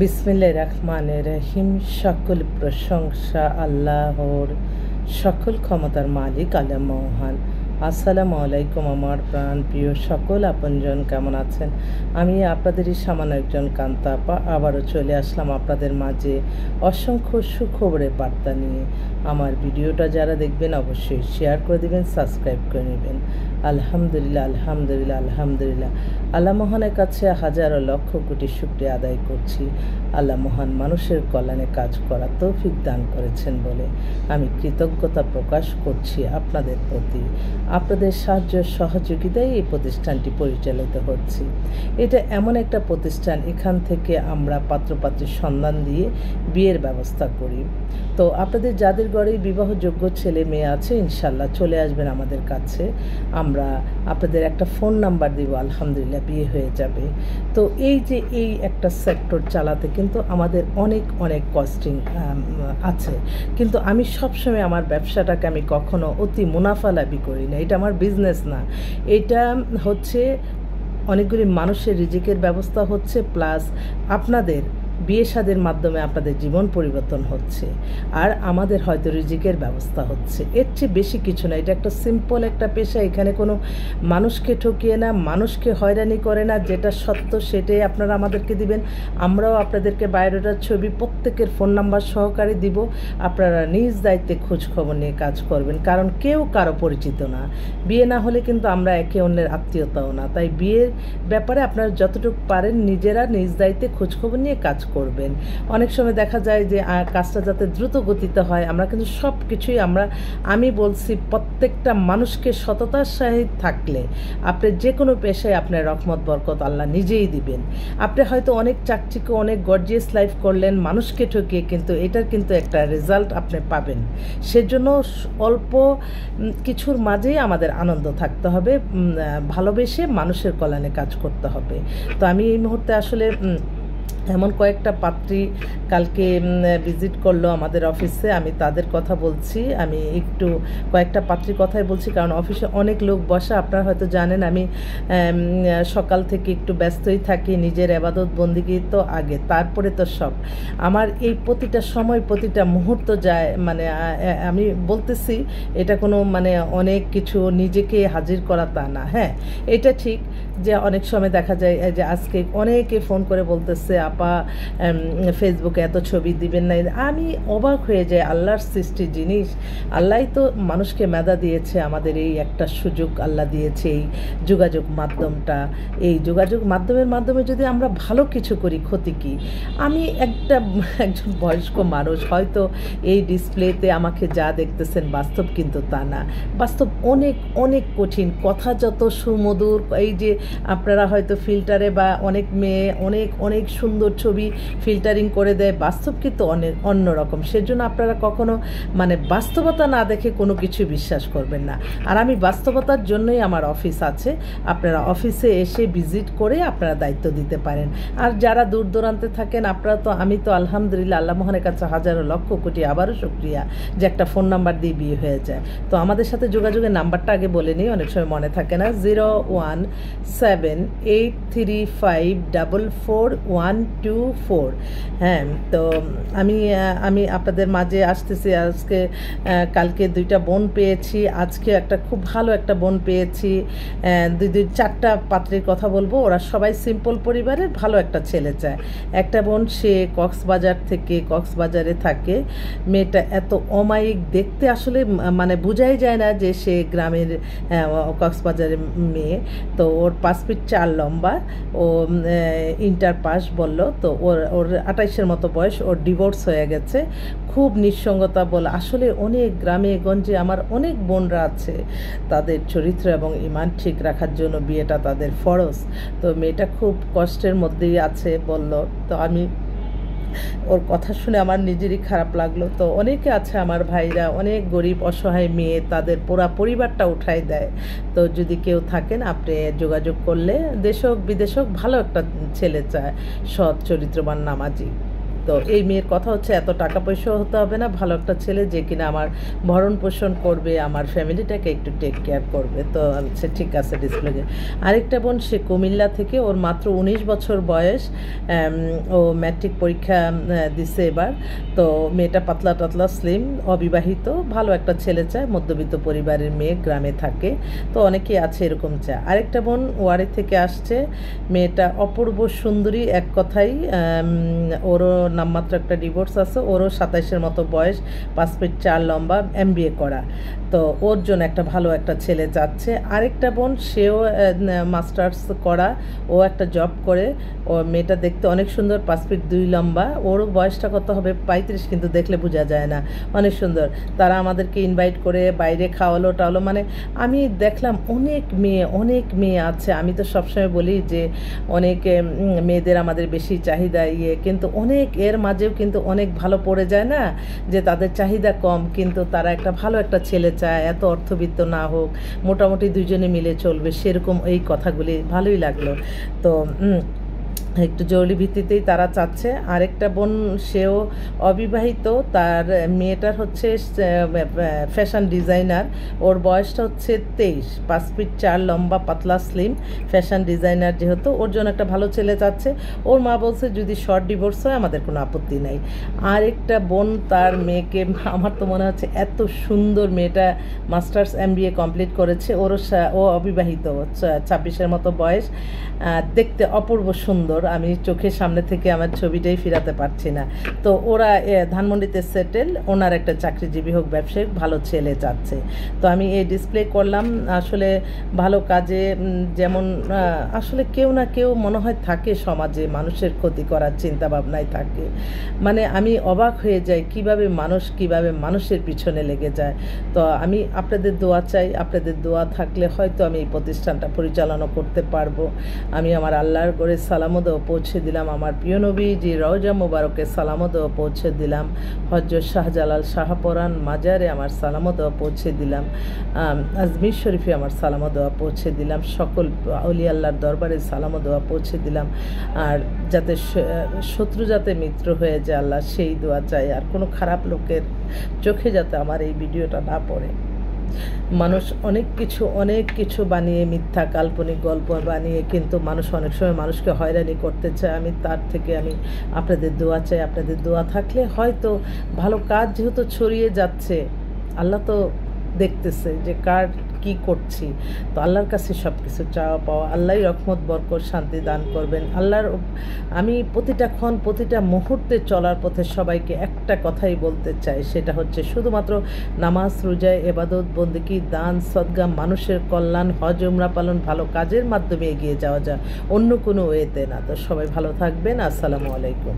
বিসমিল্লাহির রহমানির রহিম। সকল প্রশংসা আল্লাহর, সকল ক্ষমতার মালিক আল্লাহ মহান। আসসালামু আলাইকুম আমার প্রাণ প্রিয় সকল আপনজন, কেমন আছেন? আমি আপনাদেরই সামান্য একজন কান্তা আপা আবারও চলে আসলাম আপনাদের মাঝে অসংখ্য সুখবরের বার্তা নিয়ে। আমার ভিডিওটা যারা দেখবেন অবশ্যই শেয়ার করে দেবেন, সাবস্ক্রাইব করে নেবেন। আলহামদুলিল্লাহ, আলহামদুলিল্লাহ, আলহামদুলিল্লাহ। আল্লাহ মহানের কাছে হাজারো লক্ষ কোটি শুকরিয়া আদায় করছি। আল্লাহ মহান মানুষের কল্যাণে কাজ করার তৌফিক দান করেছেন বলে আমি কৃতজ্ঞতা প্রকাশ করছি আপনাদের প্রতি। আপনাদের সাহায্য সহযোগিতায় এই প্রতিষ্ঠানটি পরিচালিত হচ্ছে। এটা এমন একটা প্রতিষ্ঠান, এখান থেকে আমরা পাত্রপাত্রীর সন্ধান দিয়ে বিয়ের ব্যবস্থা করি। তো আপনাদের যাদের ঘরে বিবাহযোগ্য ছেলে মেয়ে আছে, ইনশাল্লাহ চলে আসবেন আমাদের কাছে। আমরা আপনাদের একটা ফোন নাম্বার দিব, আলহামদুলিল্লাহ বিয়ে হয়ে যাবে। তো এই যে এই একটা সেক্টর চালাতে কিন্তু আমাদের অনেক অনেক কস্টিং আছে, কিন্তু আমি সবসময় আমার ব্যবসাটাকে আমি কখনো অতি মুনাফালাভি করি না। এটা আমার বিজনেস না, এটা হচ্ছে অনেকগুলি মানুষের রিজিকের ব্যবস্থা হচ্ছে, প্লাস আপনাদের বিয়ে শাদীর মাধ্যমে আপনাদের জীবন পরিবর্তন হচ্ছে, আর আমাদের হয়তো রিজিকের ব্যবস্থা হচ্ছে। এর চেয়ে বেশি কিছু না। এটা একটা সিম্পল একটা পেশা। এখানে কোনো মানুষকে ঠকিয়ে না, মানুষকে হয়রানি করে না। যেটা সত্য সেটাই আপনারা আমাদেরকে দিবেন। আমরাও আপনাদেরকে বায়োডাটার ছবি প্রত্যেকের ফোন নাম্বার সহকারে দিব। আপনারা নিজ দায়িত্বে খোঁজখবর নিয়ে কাজ করবেন, কারণ কেউ কারো পরিচিত না। বিয়ে না হলে কিন্তু আমরা একে অন্যের আত্মীয়তাও না। তাই বিয়ের ব্যাপারে আপনারা যতটুকু পারেন নিজেরা নিজ দায়িত্বে খোঁজখবর নিয়ে কাজ করবেন। অনেক সময় দেখা যায় যে কাজটা যাতে দ্রুত গতিতে হয়, আমরা কিন্তু সব কিছুই আমি বলছি প্রত্যেকটা মানুষকে সততার সহিত থাকলে আপনি যে কোনো পেশায় আপনার রহমত বরকত আল্লাহ নিজেই দিবেন। আপনি হয়তো অনেক চাকচিক্য, অনেক গর্জিয়াস লাইফ করলেন মানুষকে ঠকিয়ে, কিন্তু এটার কিন্তু একটা রেজাল্ট আপনি পাবেন। সেজন্য অল্প কিছুর মাঝেই আমাদের আনন্দ থাকতে হবে, ভালোবেসে মানুষের কল্যাণে কাজ করতে হবে। তো আমি এই মুহূর্তে আসলে এমন কয়েকটা পাত্রী কালকে ভিজিট করলো আমাদের অফিসে, আমি তাদের কথা বলছি। আমি একটু কয়েকটা পাত্রীর কথাই বলছি, কারণ অফিসে অনেক লোক বসা। আপনারা হয়তো জানেন আমি সকাল থেকে একটু ব্যস্তই থাকি, নিজের এবাদত বন্দিগি তো আগে, তারপরে তো সব। আমার এই প্রতিটা সময় প্রতিটা মুহূর্ত যায়, মানে আমি বলতেছি এটা কোনো মানে অনেক কিছু নিজেকে হাজির করা তা না। হ্যাঁ, এটা ঠিক যে অনেক সময় দেখা যায় যে আজকে অনেকে ফোন করে বলতেছে আপা ফেসবুকে এত ছবি দিবেন না। আমি অবাক হয়ে যাই, আল্লাহর সৃষ্টি জিনিস। আল্লাহই তো মানুষকে মেধা দিয়েছে, আমাদের এই একটা সুযোগ আল্লাহ দিয়েছে, এই যোগাযোগ মাধ্যমটা। এই যোগাযোগ মাধ্যমে যদি আমরা ভালো কিছু করি, ক্ষতি কি? আমি একজন বয়স্ক মানুষ, হয়তো এই ডিসপ্লেতে আমাকে যা দেখতেছেন বাস্তব কিন্তু তা না। বাস্তব অনেক অনেক কঠিন। কথা যত সুমধুর, এই যে আপনারা হয়তো ফিল্টারে বা অনেক মেয়ে অনেক অনেক সুন্দর ছবি ফিল্টারিং করে দেয়, বাস্তব কিন্তু অনেক অন্যরকম। সেজন্য আপনারা কখনো মানে বাস্তবতা না দেখে কোনো কিছু বিশ্বাস করবেন না। আর আমি বাস্তবতার জন্যই আমার অফিস আছে। আপনারা অফিসে এসে ভিজিট করে আপনারা দায়িত্ব দিতে পারেন। আর যারা দূর দূরান্তে থাকেন আপনারা তো, আমি তো আলহামদুলিল্লাহ আল্লাহ মহানের কাছে হাজারো লক্ষ কোটি আবারও শুকরিয়া যে একটা ফোন নাম্বার দিয়ে বিয়ে হয়ে যায়। তো আমাদের সাথে যোগাযোগের নাম্বারটা আগে বলে নিই, অনেক সময় মনে থাকে না। 01783544124। হ্যাঁ, তো আমি আপনাদের মাঝে আসতেছি আজকে। কালকে 2টা বোন পেয়েছি, আজকে একটা খুব ভালো একটা বোন পেয়েছি। 4টা পাত্রীর কথা বলবো। ওরা সবাই সিম্পল পরিবারের, ভালো একটা ছেলে চায়। একটা বোন সে কক্সবাজারে থাকে। মেয়েটা এত অমায়িক দেখতে, আসলে মানে বোঝাই যায় না যে সে গ্রামের কক্সবাজারের মেয়ে। তো ওর 5 ফিট 4 লম্বা, ও ইন্টার পাস বললো। তো ওর 28-এর মতো বয়স, ওর ডিভোর্স হয়ে গেছে। খুব নিঃসঙ্গতা বলে, আসলে অনেক গ্রামে গঞ্জে আমার অনেক বোনরা আছে, তাদের চরিত্র এবং ইমান ঠিক রাখার জন্য বিয়েটা তাদের ফরজ। তো মেয়েটা খুব কষ্টের মধ্যেই আছে বলল। তো আমি ওর কথা শুনে আমার নিজেরই খারাপ লাগলো। তো অনেকে আছে আমার ভাইরা, অনেক গরিব অসহায় মেয়ে, তাদের পুরা পরিবারটা উঠাই দেয়। তো যদি কেউ থাকেন আপনি যোগাযোগ করলে, দেশ হোক বিদেশ হোক, ভালো একটা ছেলে চায়, সৎ চরিত্রবান নামাজি। তো এই মেয়ের কথা হচ্ছে এত টাকা পয়সাও হতে হবে না, ভালো একটা ছেলে যে কিনা আমার ভরণ পোষণ করবে, আমার ফ্যামিলিটাকে একটু টেক কেয়ার করবে। তো সে ঠিক আছে ডিসপ্লে। আরেকটা বোন সে কুমিল্লা থেকে, ওর মাত্র 19 বছর বয়স, ও ম্যাট্রিক পরীক্ষা দিছে এবার। তো মেয়েটা পাতলা টাতলা স্লিম, অবিবাহিত, ভালো একটা ছেলে চায়, মধ্যবিত্ত পরিবারের মেয়ে, গ্রামে থাকে। তো অনেকেই আছে এরকম চায়। আরেকটা বোন ওয়ারি থেকে আসছে, মেয়েটা অপূর্ব সুন্দরী, এক কথাই ওরও নামমাত্র একটা ডিভোর্স আছে, ওরও 27-এর মতো বয়স, 5 ফিট 4 লম্বা, MBA করা। তো ওর জন্য একটা ভালো একটা ছেলে চাচ্ছে। আরেকটা বোন সেও মাস্টার্স করা, ও একটা জব করে, ও মেয়েটা দেখতে অনেক সুন্দর, 5 ফিট 2 লম্বা, ওর বয়সটা কত হবে 35, কিন্তু দেখলে বোঝা যায় না, অনেক সুন্দর। তারা আমাদেরকে ইনভাইট করে বাইরে খাওয়ালো টাওয়ালো, মানে আমি দেখলাম অনেক মেয়ে আছে। আমি তো সবসময় বলি যে অনেক মেয়েদের আমাদের বেশি চাহিদা কিন্তু অনেক এর মাঝেও কিন্তু অনেক ভালো পড়ে যায় না, যে তাদের চাহিদা কম কিন্তু তারা একটা ভালো একটা ছেলে চায়, এত অর্থবিত্ত না হোক, মোটামুটি দুজনে মিলে চলবে, সেরকম এই কথাগুলি ভালোই লাগলো। তো একটু জরুরি ভিত্তিতেই তারা চাচ্ছে। আরেকটা বোন সেও অবিবাহিত, তার মেয়েটার হচ্ছে ফ্যাশন ডিজাইনার, ওর বয়সটা হচ্ছে 23, 5 ফিট 4 লম্বা, পাতলা স্লিম, ফ্যাশন ডিজাইনার যেহেতু, ওর জন্য একটা ভালো ছেলে চাচ্ছে। ওর মা বলছে যদি শর্ট ডিভোর্স হয় আমাদের কোনো আপত্তি নাই। আরেকটা বোন তার মেয়েকে, আমার তো মনে হচ্ছে এত সুন্দর, মেয়েটা মাস্টার্স MBA কমপ্লিট করেছে, ও অবিবাহিত, 26-এর মতো বয়স, দেখতে অপূর্ব সুন্দর, আমি চোখের সামনে থেকে আমার ছবিটাই ফিরাতে পারছি না। তো ওরা ধানমন্ডিতে সেটেল, ওনার একটা চাকরিজীবী হোক, ব্যবসায়িক, ভালো ছেলে চাচ্ছে। তো আমি এই ডিসপ্লে করলাম আসলে ভালো কাজে, যেমন আসলে কেউ না কেউ মনে হয় থাকে সমাজে, মানুষের ক্ষতি করার চিন্তা ভাবনায় থাকে। মানে আমি অবাক হয়ে যাই কিভাবে মানুষের পিছনে লেগে যায়। তো আমি আপনাদের দোয়া চাই, আপনাদের দোয়া থাকলে হয়তো আমি এই প্রতিষ্ঠানটা পরিচালনা করতে পারবো। আমি আমার আল্লাহর গড়ে সালামত পৌঁছে দিলাম, আমার প্রিয় নবীজি রওজা মোবারকে সালামত পৌঁছে দিলাম, হযরত শাহজালাল শাহপরান মাজারে আমার সালামত পৌঁছে দিলাম, আজমির শরীফে আমার সালামত পৌঁছে দিলাম, সকল আউলিয়া আল্লাহর দরবারে সালামত পৌঁছে দিলাম। আর যাতে শত্রু যাতে মিত্র হয়ে যায় আল্লাহ, সেই দোয়া চাই। আর কোনো খারাপ লোকের চোখে যাতে আমার এই ভিডিওটা না পড়ে। মানুষ অনেক কিছু বানিয়ে, মিথ্যা কাল্পনিক গল্প বানিয়ে কিন্তু মানুষ অনেক সময় মানুষকে হয়রানি করতে চায়। আমি তার থেকে আপনাদের দোয়া চাই। আপনাদের দোয়া থাকলে হয়তো ভালো কাজ যেহেতু ছড়িয়ে যাচ্ছে, আল্লাহ তো দেখতেছে যে কার কি করছি। তো আল্লাহর কাছে সব কিছু চাওয়া পাওয়া, আল্লাহই রহমত বরকত শান্তি দান করবেন। আমি প্রতিটা ক্ষণ প্রতিটা মুহূর্তে চলার পথে সবাইকে একটা কথাই বলতে চাই, সেটা হচ্ছে শুধুমাত্র নামাজ, রোজা, ইবাদত, বন্দেগী, দান, সদকা, মানুষের কল্যাণ, হজ, উমরা পালন, ভালো কাজের মাধ্যমে এগিয়ে যাওয়া যায়, অন্য কোনো ওয়েতে না। তো সবাই ভালো থাকবেন। আসসালামু আলাইকুম।